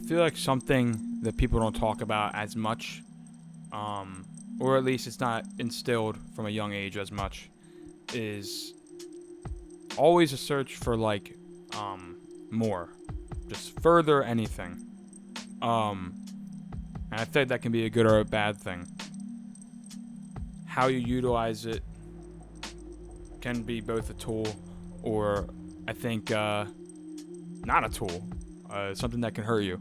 feel like something that people don't talk about as much, or at least it's not instilled from a young age as much, is always a search for more, just further anything. And I think that can be a good or a bad thing. How you utilize it can be both a tool or I think not a tool, something that can hurt you.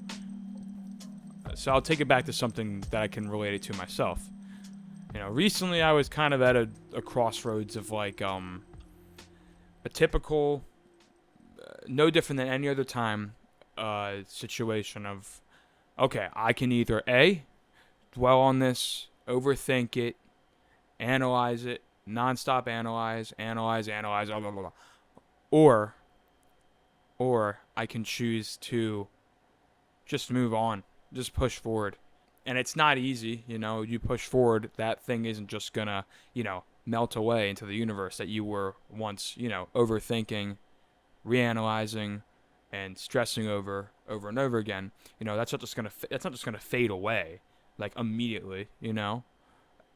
So I'll take it back to something that I can relate it to myself. Recently I was kind of at a crossroads of a typical, no different than any other time, situation of, okay, I can either A, dwell on this, overthink it, analyze it, nonstop analyze, blah, blah, blah, or I can choose to just move on, just push forward. And it's not easy, you push forward, that thing isn't just gonna, melt away into the universe that you were once, overthinking, reanalyzing, and stressing over and over again. That's not just gonna fade away like immediately,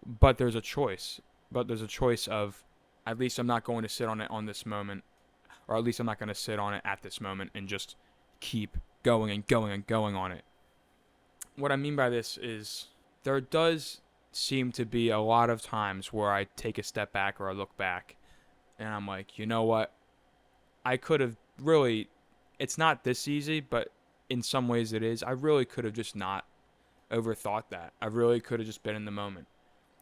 But there's a choice. But there's a choice of, at least I'm not going to sit on it on this moment, or at least I'm not going to sit on it at this moment and just keep going and going and going on it. What I mean by this is there does seem to be a lot of times where I take a step back or I look back and I'm like, you know what? I could have really, it's not this easy, but in some ways it is. I really could have just not overthought that. I really could have just been in the moment.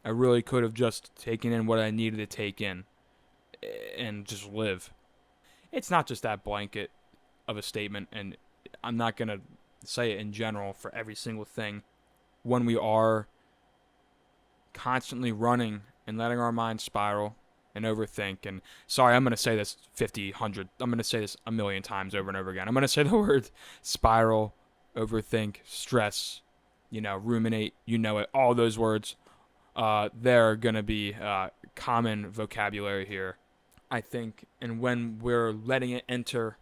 I really could have just taken in what I needed to take in and just live. It's not just that blanket of a statement, and I'm not going to say it in general for every single thing. When we are constantly running and letting our mind spiral and overthink, and sorry, I'm going to say this 50, 100, I'm going to say this a million times over and over again. I'm going to say the word spiral, overthink, stress, ruminate, all those words. They're going to be common vocabulary here, I think. And when we're letting it enter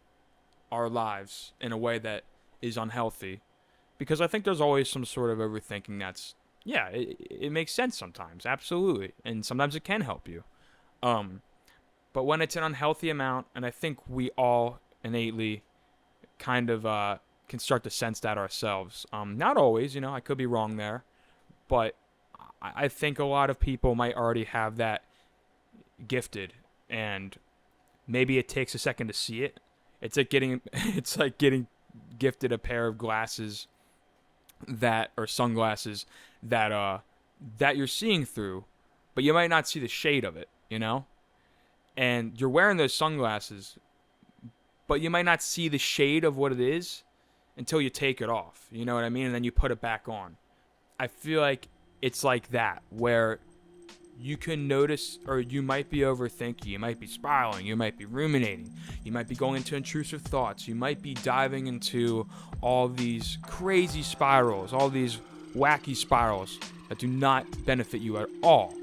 our lives in a way that is unhealthy, because I think there's always some sort of overthinking that's, yeah, it makes sense sometimes, absolutely. And sometimes it can help you. But when it's an unhealthy amount, and I think we all innately kind of can start to sense that ourselves. Not always, I could be wrong there, but I think a lot of people might already have that gifted, and maybe it takes a second to see it. It's like getting gifted a pair of glasses or sunglasses that you're seeing through, but you might not see the shade of it, And you're wearing those sunglasses, but you might not see the shade of what it is until you take it off. You know what I mean? And then you put it back on. I feel like it's like that, where you can notice, or you might be overthinking, you might be spiraling, you might be ruminating, you might be going into intrusive thoughts, you might be diving into all these crazy spirals, all these wacky spirals that do not benefit you at all.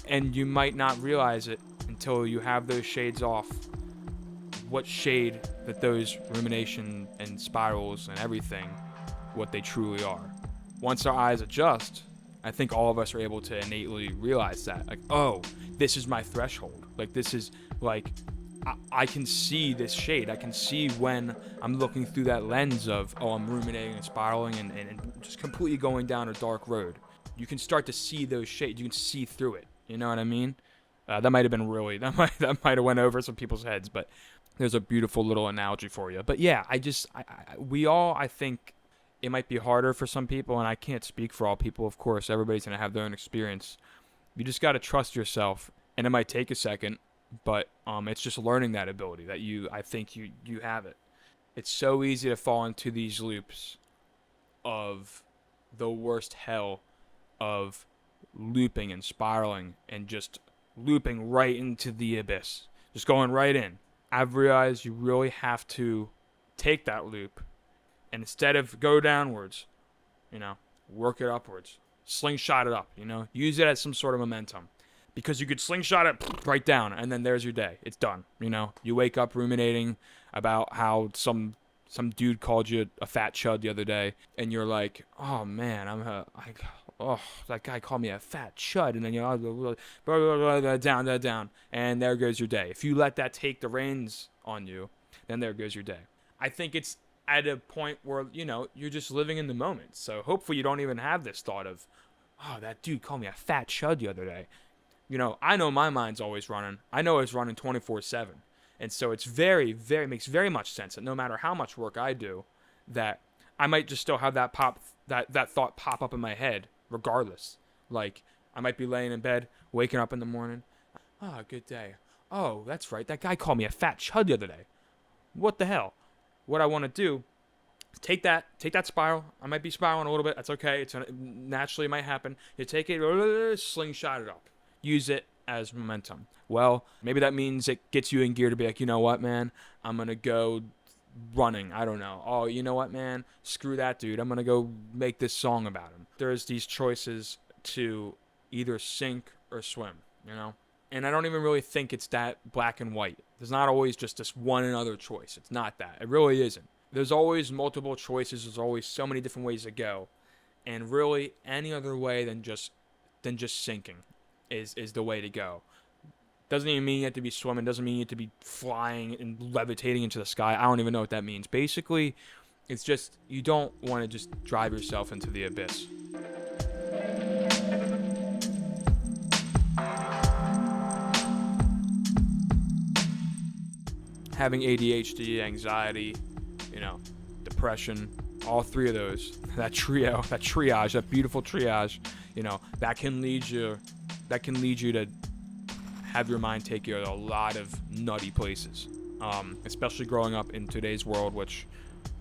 And you might not realize it until you have those shades off, what shade that those rumination and spirals and everything, what they truly are. Once our eyes adjust, I think all of us are able to innately realize that. Like, oh, this is my threshold. Like, this is, like, I can see this shade. I can see when I'm looking through that lens of, oh, I'm ruminating and spiraling and just completely going down a dark road. You can start to see those shades. You can see through it. You know what I mean? That might have been that might have went over some people's heads, but there's a beautiful little analogy for you. But yeah, I think it might be harder for some people, and I can't speak for all people. Of course, everybody's gonna have their own experience. You just gotta trust yourself, and it might take a second, but it's just learning that ability that I think you have it. It's so easy to fall into these loops of the worst hell of looping and spiraling and just looping right into the abyss, just going right in. I've realized you really have to take that loop and instead of go downwards, work it upwards. Slingshot it up, use it as some sort of momentum. Because you could slingshot it right down, and then there's your day. It's done. You wake up ruminating about how some dude called you a fat chud the other day, and you're like, oh man, that guy called me a fat chud, and then you're down, and there goes your day. If you let that take the reins on you, then there goes your day. I think it's at a point where, you're just living in the moment. So hopefully you don't even have this thought of, oh, that dude called me a fat chud the other day. I know my mind's always running. I know it's running 24/7. And so it's makes very much sense that no matter how much work I do, that I might just still have that thought pop up in my head regardless. Like, I might be laying in bed, waking up in the morning. Oh, good day. Oh, that's right. That guy called me a fat chud the other day. What the hell? What I want to do is take that spiral. I might be spiraling a little bit. That's okay. Naturally, it might happen. You take it, slingshot it up. Use it as momentum. Well, maybe that means it gets you in gear to be like, you know what, man? I'm going to go running. I don't know. Oh, you know what, man? Screw that dude. I'm going to go make this song about him. There's these choices to either sink or swim, And I don't even really think it's that black and white. There's not always just this one and other choice. It's not that. It really isn't. There's always multiple choices. There's always so many different ways to go. And really, any other way than just sinking is the way to go. Doesn't even mean you have to be swimming. Doesn't mean you have to be flying and levitating into the sky. I don't even know what that means. Basically, it's just you don't want to just drive yourself into the abyss. Having ADHD, anxiety, depression, all three of those, that triage, that beautiful triage, that can lead you to have your mind take you to a lot of nutty places, especially growing up in today's world, which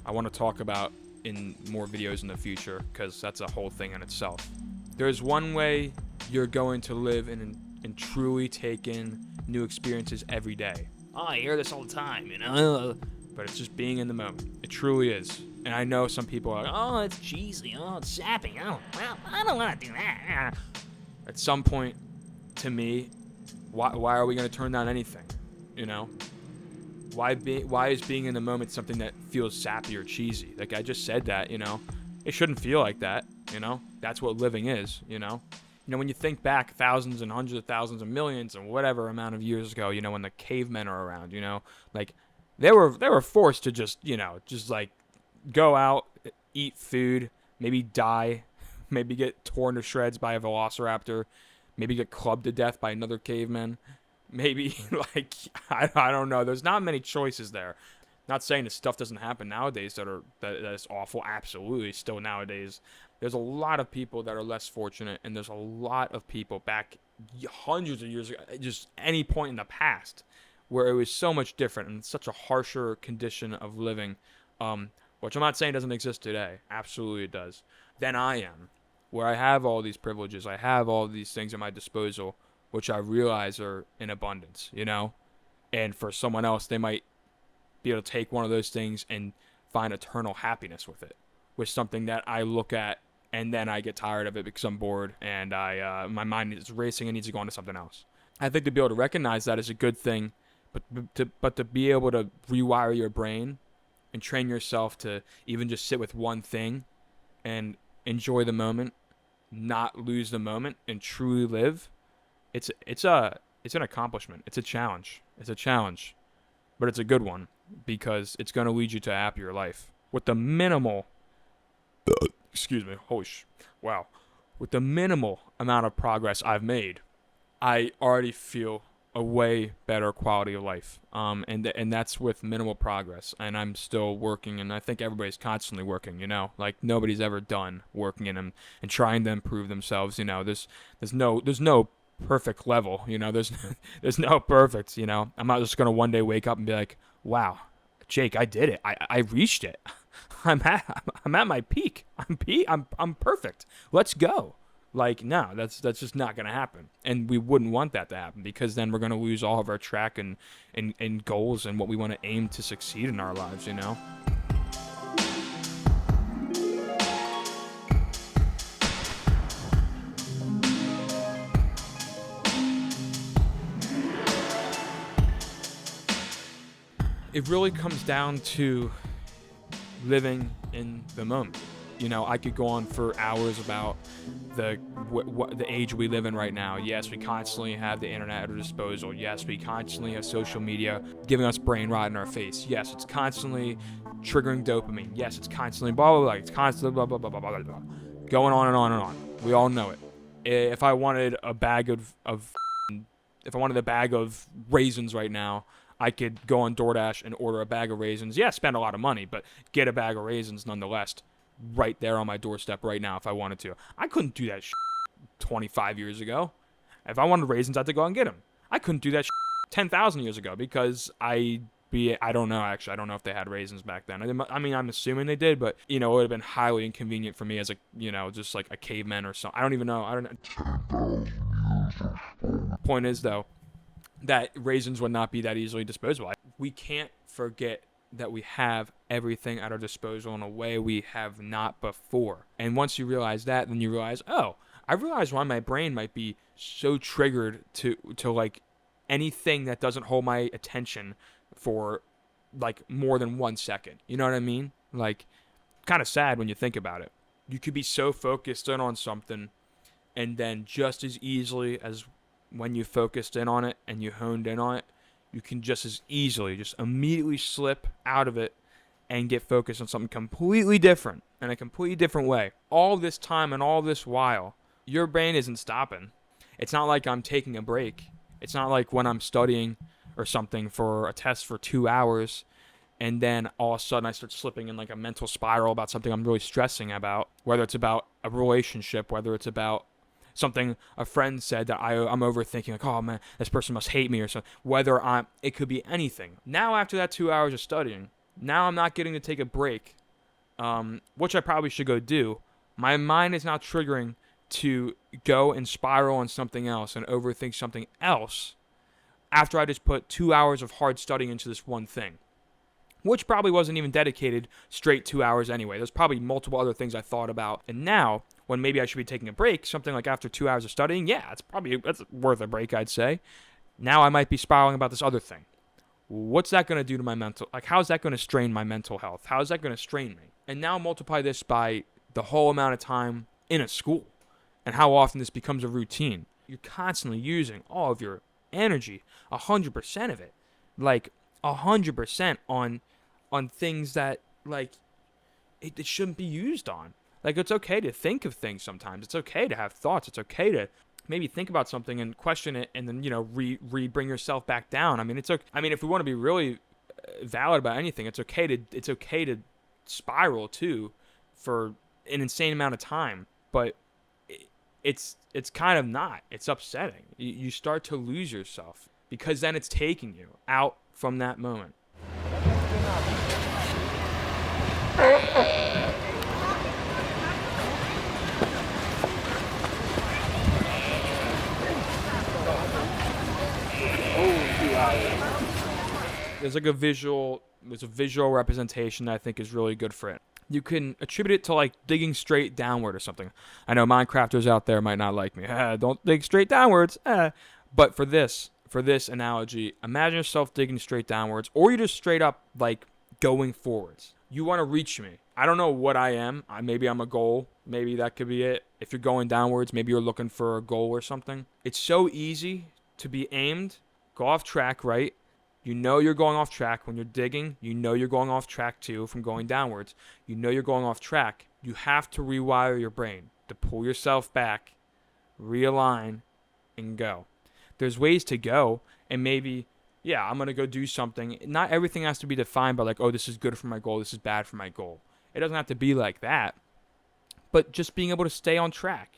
I want to talk about in more videos in the future, because that's a whole thing in itself. There's one way you're going to live and truly take in new experiences every day. Oh, I hear this all the time, But it's just being in the moment. It truly is. And I know some people are like, oh, it's cheesy. Oh, it's sappy. Oh, well, I don't want to do that. At some point, to me, why are we going to turn down anything? Why is being in the moment something that feels sappy or cheesy? Like I just said that, it shouldn't feel like that, That's what living is, when you think back thousands and hundreds of thousands and millions and whatever amount of years ago, when the cavemen are around, like they were forced to just like go out, eat food, maybe die, maybe get torn to shreds by a velociraptor, maybe get clubbed to death by another caveman. Maybe, like, I don't know. There's not many choices there. Not saying that stuff doesn't happen nowadays that is awful. Absolutely, still nowadays. There's a lot of people that are less fortunate, and there's a lot of people back hundreds of years ago, just any point in the past, where it was so much different and such a harsher condition of living, which I'm not saying doesn't exist today. Absolutely it does. Than I am, where I have all these privileges. I have all these things at my disposal, which I realize are in abundance, And for someone else, they might be able to take one of those things and find eternal happiness with it, with something that I look at and then I get tired of it because I'm bored and my mind is racing and needs to go on to something else. I think to be able to recognize that is a good thing, but to be able to rewire your brain and train yourself to even just sit with one thing and enjoy the moment, not lose the moment, and truly live. It's an accomplishment. It's a challenge. But it's a good one because it's going to lead you to a happier life with the minimal. With the minimal amount of progress I've made, I already feel a way better quality of life. And that's with minimal progress. And I'm still working, and I think everybody's constantly working. Like nobody's ever done working in them and trying to improve themselves. There's no perfect level, there's no perfect, I'm not just gonna one day wake up and be like, wow, Jake, I did it, I reached it, I'm at my peak, I'm perfect, let's go. Like, no, that's just not gonna happen, and we wouldn't want that to happen, because then we're gonna lose all of our track and goals and what we want to aim to succeed in our lives. it really comes down to living in the moment. I could go on for hours about the age we live in right now. Yes, we constantly have the internet at our disposal. Yes, we constantly have social media giving us brain rot in our face. Yes, it's constantly triggering dopamine. Yes, it's constantly blah blah blah. It's constantly blah blah blah blah blah blah. Going on and on and on. We all know it. If I wanted a bag if I wanted a bag of raisins right now, I could go on DoorDash and order a bag of raisins. Yeah, spend a lot of money, but get a bag of raisins nonetheless right there on my doorstep right now if I wanted to. I couldn't do that 25 years ago. If I wanted raisins, I had to go out and get them. I couldn't do that 10,000 years ago because I don't know, actually. I don't know if they had raisins back then. I mean, I'm assuming they did, but, it would have been highly inconvenient for me as just like a caveman or something. I don't even know. I don't know. Point is, though, that raisins would not be that easily disposable. We can't forget that we have everything at our disposal in a way we have not before. And once you realize that, then you realize, oh, I realize why my brain might be so triggered to like anything that doesn't hold my attention for like more than 1 second. You know what I mean? Like, kind of sad when you think about it. You could be so focused in on something, and then just as easily as when you focused in on it and you honed in on it, you can just as easily just immediately slip out of it and get focused on something completely different in a completely different way. All this time and all this while, your brain isn't stopping. It's not like I'm taking a break. It's not like when I'm studying or something for a test for 2 hours and then all of a sudden I start slipping in like a mental spiral about something I'm really stressing about, whether it's about a relationship, whether it's about something a friend said that I'm overthinking, like, oh man, this person must hate me or something. It could be anything. Now after that 2 hours of studying, now I'm not getting to take a break, which I probably should go do. My mind is now triggering to go and spiral on something else and overthink something else after I just put 2 hours of hard studying into this one thing, which probably wasn't even dedicated straight 2 hours anyway. There's probably multiple other things I thought about. And now, when maybe I should be taking a break, something like after 2 hours of studying, yeah, that's worth a break, I'd say. Now I might be spiraling about this other thing. What's that going to do to my mental, like how's that going to strain my mental health? How's that going to strain me? And now multiply this by the whole amount of time in a school and how often this becomes a routine. You're constantly using all of your energy, 100% of it, like 100% on things that like it shouldn't be used on. Like, it's okay to think of things sometimes. It's okay to have thoughts. It's okay to maybe think about something and question it and then, bring yourself back down. I mean, it's okay. I mean, if we want to be really valid about anything, it's okay to spiral too for an insane amount of time. But it's kind of not. It's upsetting. You start to lose yourself because then it's taking you out from that moment. There's a visual representation that I think is really good for it. You can attribute it to like digging straight downward or something. I know Minecrafters out there might not like me. Don't dig straight downwards. But for this analogy, imagine yourself digging straight downwards, or you just straight up like going forwards. You want to reach me. I don't know what I am. Maybe I'm a goal. Maybe that could be it. If you're going downwards, maybe you're looking for a goal or something. It's so easy to be aimed, go off track, right? You know you're going off track when you're digging. You know you're going off track too from going downwards. You know you're going off track. You have to rewire your brain to pull yourself back, realign, and go. There's ways to go, and maybe, yeah, I'm going to go do something. Not everything has to be defined by like, oh, this is good for my goal, this is bad for my goal. It doesn't have to be like that. But just being able to stay on track,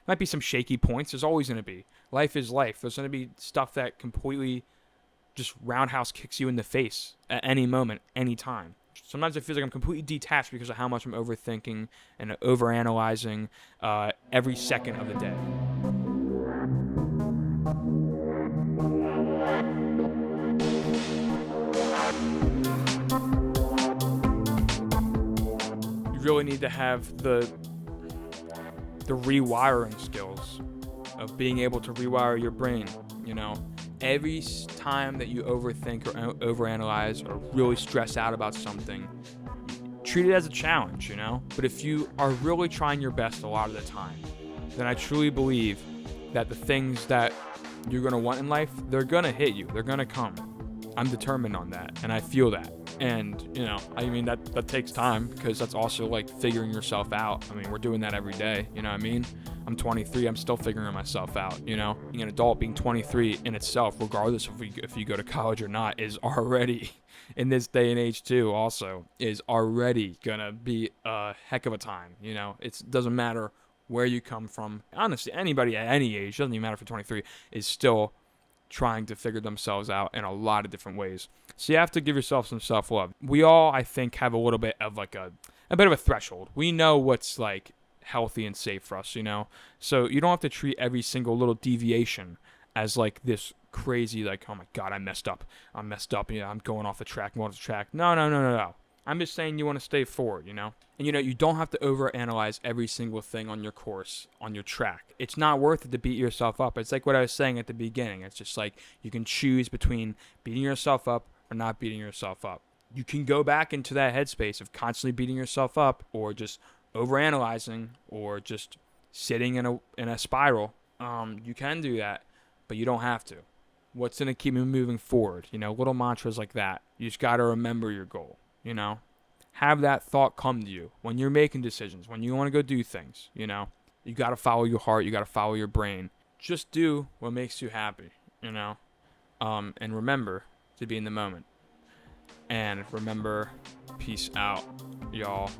Might be some shaky points. There's always going to be. Life is life. There's going to be stuff that completely just roundhouse kicks you in the face at any moment, any time. Sometimes it feels like I'm completely detached because of how much I'm overthinking and overanalyzing every second of the day. You really need to have the rewiring skills of being able to rewire your brain, Every time that you overthink or overanalyze or really stress out about something, treat it as a challenge, you know? But if you are really trying your best a lot of the time, then I truly believe that the things that you're going to want in life, they're going to hit you. They're going to come. I'm determined on that, and I feel that. And, you know, I mean, that takes time, because that's also like figuring yourself out. I mean, we're doing that every day, you know what I mean? I'm 23, I'm still figuring myself out, you know? Being an adult, being 23 in itself, regardless if you go to college or not, is already, in this day and age too, also, is already gonna be a heck of a time, you know? It doesn't matter where you come from. Honestly, anybody at any age, doesn't even matter for 23, is still trying to figure themselves out in a lot of different ways. So you have to give yourself some self-love. We all, I think, have a little bit of like a bit of a threshold. We know what's like healthy and safe for us, you know? So you don't have to treat every single little deviation as like this crazy, like, oh my God, I messed up. Yeah, I'm going off the track, No. I'm just saying you want to stay forward, you know? And you know, you don't have to overanalyze every single thing on your course, on your track. It's not worth it to beat yourself up. It's like what I was saying at the beginning. It's just like you can choose between beating yourself up or not beating yourself up. You can go back into that headspace of constantly beating yourself up, or just overanalyzing, or just sitting in a spiral. You can do that, but you don't have to. What's going to keep you moving forward? You know, little mantras like that. You just got to remember your goal, you know? Have that thought come to you when you're making decisions, when you want to go do things, you know? You got to follow your heart. You got to follow your brain. Just do what makes you happy, you know? And remember to be in the moment. And remember, peace out, y'all.